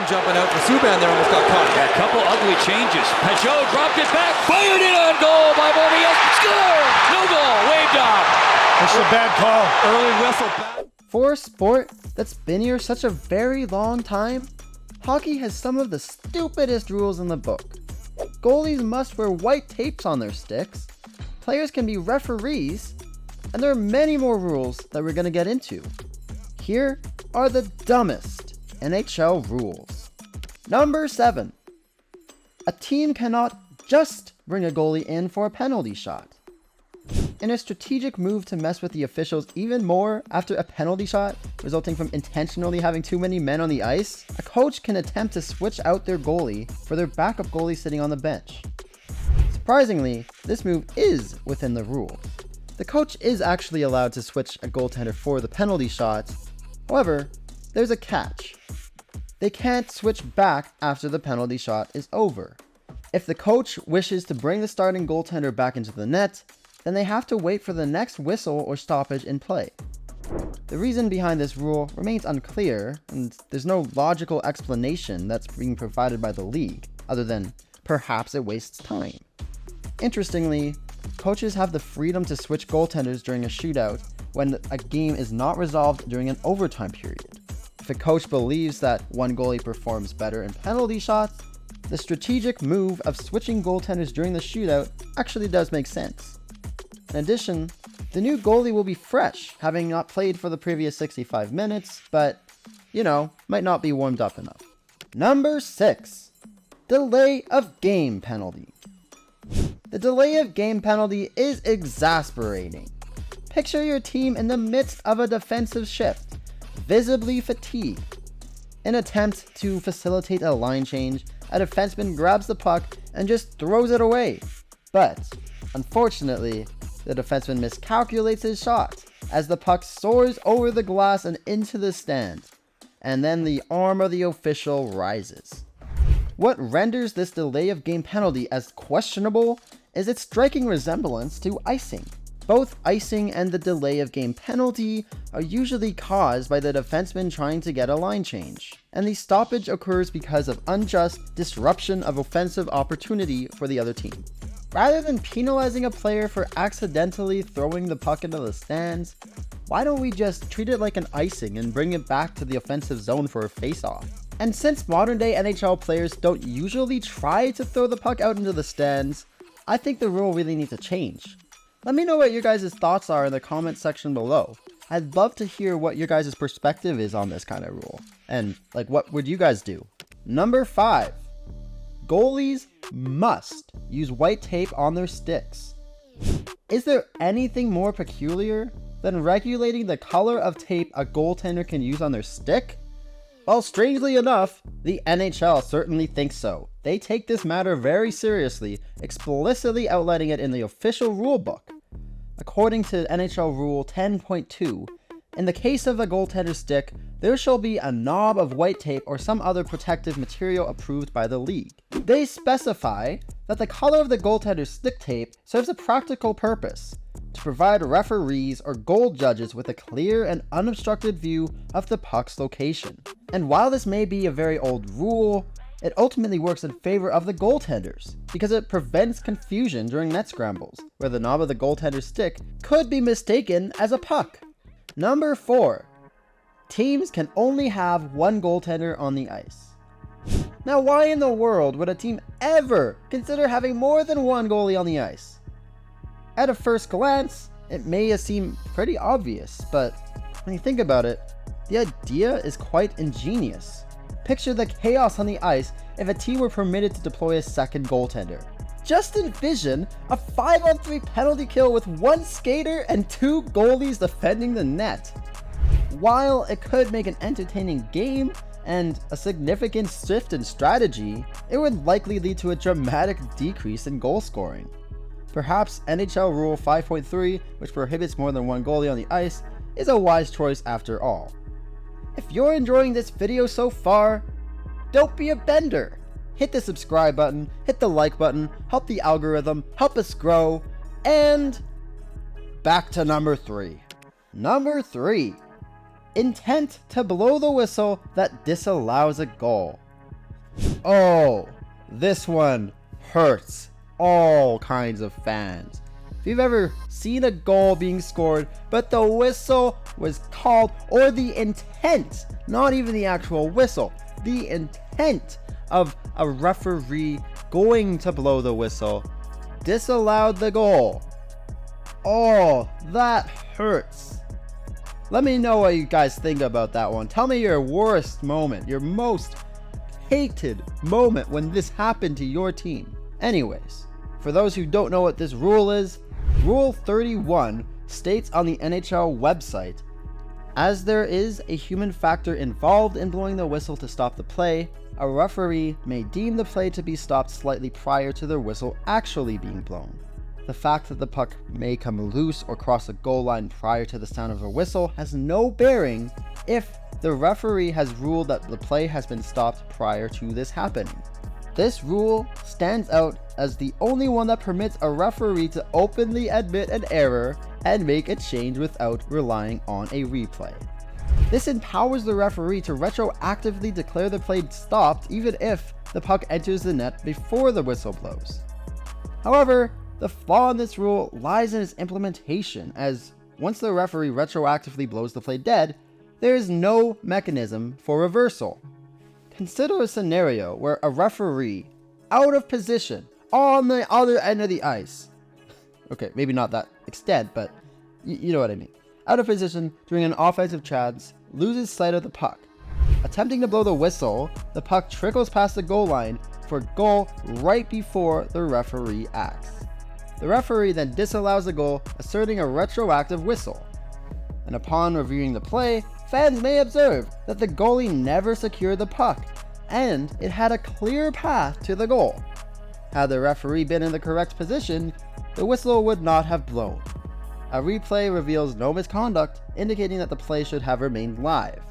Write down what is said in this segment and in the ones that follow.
jumping out for Subban there, almost got caught. Yeah, a couple ugly changes. Peugeot dropped it back, fired it on goal by Montreal. Score! No goal, waved off. That's a bad call. Early whistle back. For a sport that's been here such a very long time, hockey has some of the stupidest rules in the book. Goalies must wear white tapes on their sticks, players can be referees, and there are many more rules that we're going to get into. Here are the dumbest NHL rules. Number 7. A team cannot just bring a goalie in for a penalty shot. In a strategic move to mess with the officials even more after a penalty shot resulting from intentionally having too many men on the ice, a coach can attempt to switch out their goalie for their backup goalie sitting on the bench. Surprisingly, this move is within the rules. The coach is actually allowed to switch a goaltender for the penalty shot. However, there's a catch. They can't switch back after the penalty shot is over. If the coach wishes to bring the starting goaltender back into the net, then they have to wait for the next whistle or stoppage in play. The reason behind this rule remains unclear, and there's no logical explanation that's being provided by the league, other than perhaps it wastes time. Interestingly, coaches have the freedom to switch goaltenders during a shootout when a game is not resolved during an overtime period. If a coach believes that one goalie performs better in penalty shots, the strategic move of switching goaltenders during the shootout actually does make sense. In addition, the new goalie will be fresh, having not played for the previous 65 minutes, but, might not be warmed up enough. Number 6. Delay of game penalty. The delay of game penalty is exasperating. Picture your team in the midst of a defensive shift, visibly fatigued. In an attempt to facilitate a line change, a defenseman grabs the puck and just throws it away. But, unfortunately, the defenseman miscalculates his shot as the puck soars over the glass and into the stand, and then the arm of the official rises. What renders this delay of game penalty as questionable is its striking resemblance to icing. Both icing and the delay of game penalty are usually caused by the defenseman trying to get a line change, and the stoppage occurs because of unjust disruption of offensive opportunity for the other team. Rather than penalizing a player for accidentally throwing the puck into the stands, why don't we just treat it like an icing and bring it back to the offensive zone for a face-off? And since modern day NHL players don't usually try to throw the puck out into the stands, I think the rule really needs to change. Let me know what your guys' thoughts are in the comment section below. I'd love to hear what your guys' perspective is on this kind of rule. And what would you guys do? Number 5. Goalies must use white tape on their sticks. Is there anything more peculiar than regulating the color of tape a goaltender can use on their stick? Well, strangely enough, the NHL certainly thinks so. They take this matter very seriously, explicitly outlining it in the official rulebook. According to NHL Rule 10.2, in the case of a goaltender stick, there shall be a knob of white tape or some other protective material approved by the league. They specify that the color of the goaltender's stick tape serves a practical purpose, to provide referees or goal judges with a clear and unobstructed view of the puck's location. And while this may be a very old rule, it ultimately works in favor of the goaltenders, because it prevents confusion during net scrambles, where the knob of the goaltender's stick could be mistaken as a puck. Number 4. Teams can only have one goaltender on the ice. Now, why in the world would a team ever consider having more than one goalie on the ice? At a first glance, it may seem pretty obvious, but when you think about it, the idea is quite ingenious. Picture the chaos on the ice if a team were permitted to deploy a second goaltender. Just envision a 5-on-3 penalty kill with one skater and two goalies defending the net. While it could make an entertaining game and a significant shift in strategy, it would likely lead to a dramatic decrease in goal scoring. Perhaps NHL Rule 5.3, which prohibits more than one goalie on the ice, is a wise choice after all. If you're enjoying this video so far, don't be a bender. Hit the subscribe button, hit the like button, help the algorithm, help us grow, and back to number 3. Number 3. Intent to blow the whistle that disallows a goal. Oh, this one hurts all kinds of fans. If you've ever seen a goal being scored, but the whistle was called, or the intent, not even the actual whistle, the intent of a referee going to blow the whistle, disallowed the goal. Oh, that hurts. Let me know what you guys think about that one. Tell me your worst moment, your most hated moment when this happened to your team. Anyways, for those who don't know what this rule is, Rule 31 states on the NHL website, as there is a human factor involved in blowing the whistle to stop the play, a referee may deem the play to be stopped slightly prior to the whistle actually being blown. The fact that the puck may come loose or cross the goal line prior to the sound of a whistle has no bearing if the referee has ruled that the play has been stopped prior to this happening. This rule stands out as the only one that permits a referee to openly admit an error and make a change without relying on a replay. This empowers the referee to retroactively declare the play stopped even if the puck enters the net before the whistle blows. However, the flaw in this rule lies in its implementation, as once the referee retroactively blows the play dead, there is no mechanism for reversal. Consider a scenario where a referee, out of position, on the other end of the ice, okay, maybe not that extent, but you know what I mean, out of position during an offensive chance, loses sight of the puck. Attempting to blow the whistle, the puck trickles past the goal line for goal right before the referee acts. The referee then disallows the goal, asserting a retroactive whistle. And upon reviewing the play, fans may observe that the goalie never secured the puck, and it had a clear path to the goal. Had the referee been in the correct position, the whistle would not have blown. A replay reveals no misconduct, indicating that the play should have remained live.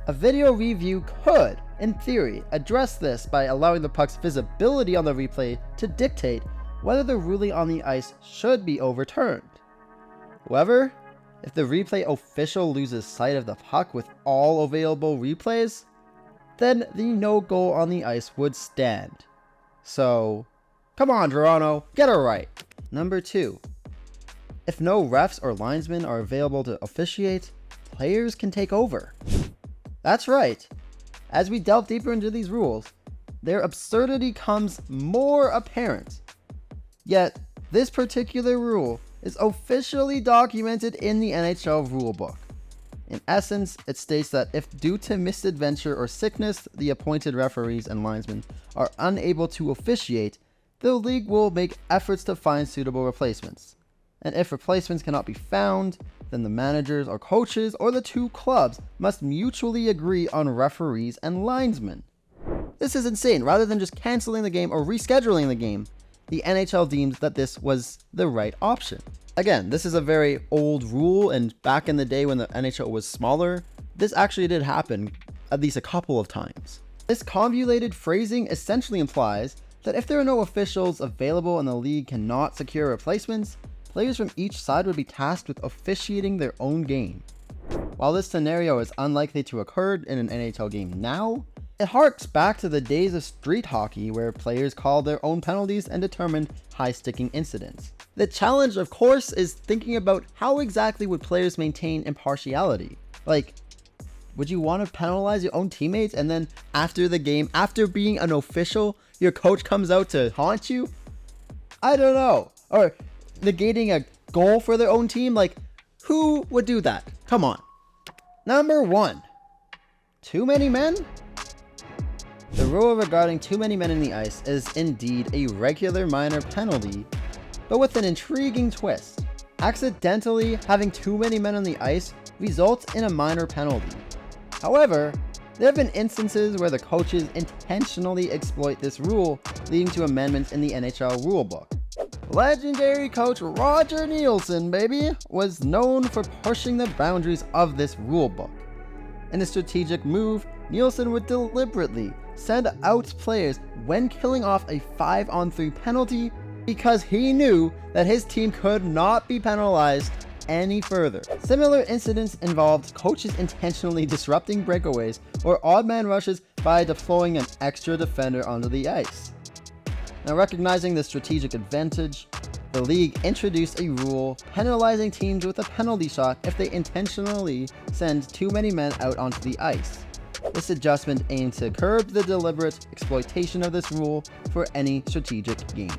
A video review could, in theory, address this by allowing the puck's visibility on the replay to dictate whether the ruling on the ice should be overturned. However, if the replay official loses sight of the puck with all available replays, then the no goal on the ice would stand. So, come on Toronto, get it right. Number 2. If no refs or linesmen are available to officiate, players can take over. That's right. As we delve deeper into these rules, their absurdity comes more apparent. Yet, this particular rule is officially documented in the NHL rulebook. In essence, it states that if due to misadventure or sickness, the appointed referees and linesmen are unable to officiate, the league will make efforts to find suitable replacements. And if replacements cannot be found, then the managers or coaches or the two clubs must mutually agree on referees and linesmen. This is insane. Rather than just canceling the game or rescheduling the game, the NHL deemed that this was the right option. Again, this is a very old rule, and back in the day when the NHL was smaller, this actually did happen at least a couple of times. This convoluted phrasing essentially implies that if there are no officials available and the league cannot secure replacements, players from each side would be tasked with officiating their own game. While this scenario is unlikely to occur in an NHL game now, it harks back to the days of street hockey where players called their own penalties and determined high-sticking incidents. The challenge, of course, is thinking about how exactly would players maintain impartiality. Like, would you want to penalize your own teammates and then after the game, after being an official, your coach comes out to haunt you? I don't know. Or negating a goal for their own team? Like, who would do that? Come on. Number 1. Too many men? The rule regarding too many men in the ice is indeed a regular minor penalty, but with an intriguing twist. Accidentally having too many men on the ice results in a minor penalty. However, there have been instances where the coaches intentionally exploit this rule, leading to amendments in the NHL rulebook. Legendary coach Roger Nielsen, baby, was known for pushing the boundaries of this rulebook. In a strategic move, Nielsen would deliberately send out players when killing off a 5-on-3 penalty because he knew that his team could not be penalized any further. Similar incidents involved coaches intentionally disrupting breakaways or odd man rushes by deploying an extra defender onto the ice. Now, recognizing the strategic advantage, the league introduced a rule penalizing teams with a penalty shot if they intentionally send too many men out onto the ice. This adjustment aimed to curb the deliberate exploitation of this rule for any strategic game.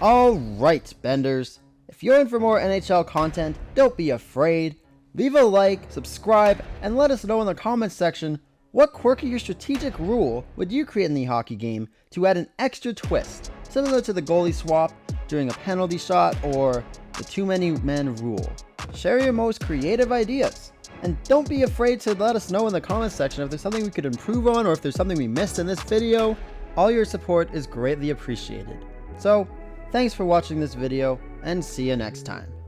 Alright, Benders. If you're in for more NHL content, don't be afraid. Leave a like, subscribe, and let us know in the comments section what quirky or strategic rule would you create in the hockey game to add an extra twist, similar to the goalie swap during a penalty shot or the too many men rule. Share your most creative ideas. And don't be afraid to let us know in the comments section if there's something we could improve on or if there's something we missed in this video. All your support is greatly appreciated. So, thanks for watching this video, and see you next time.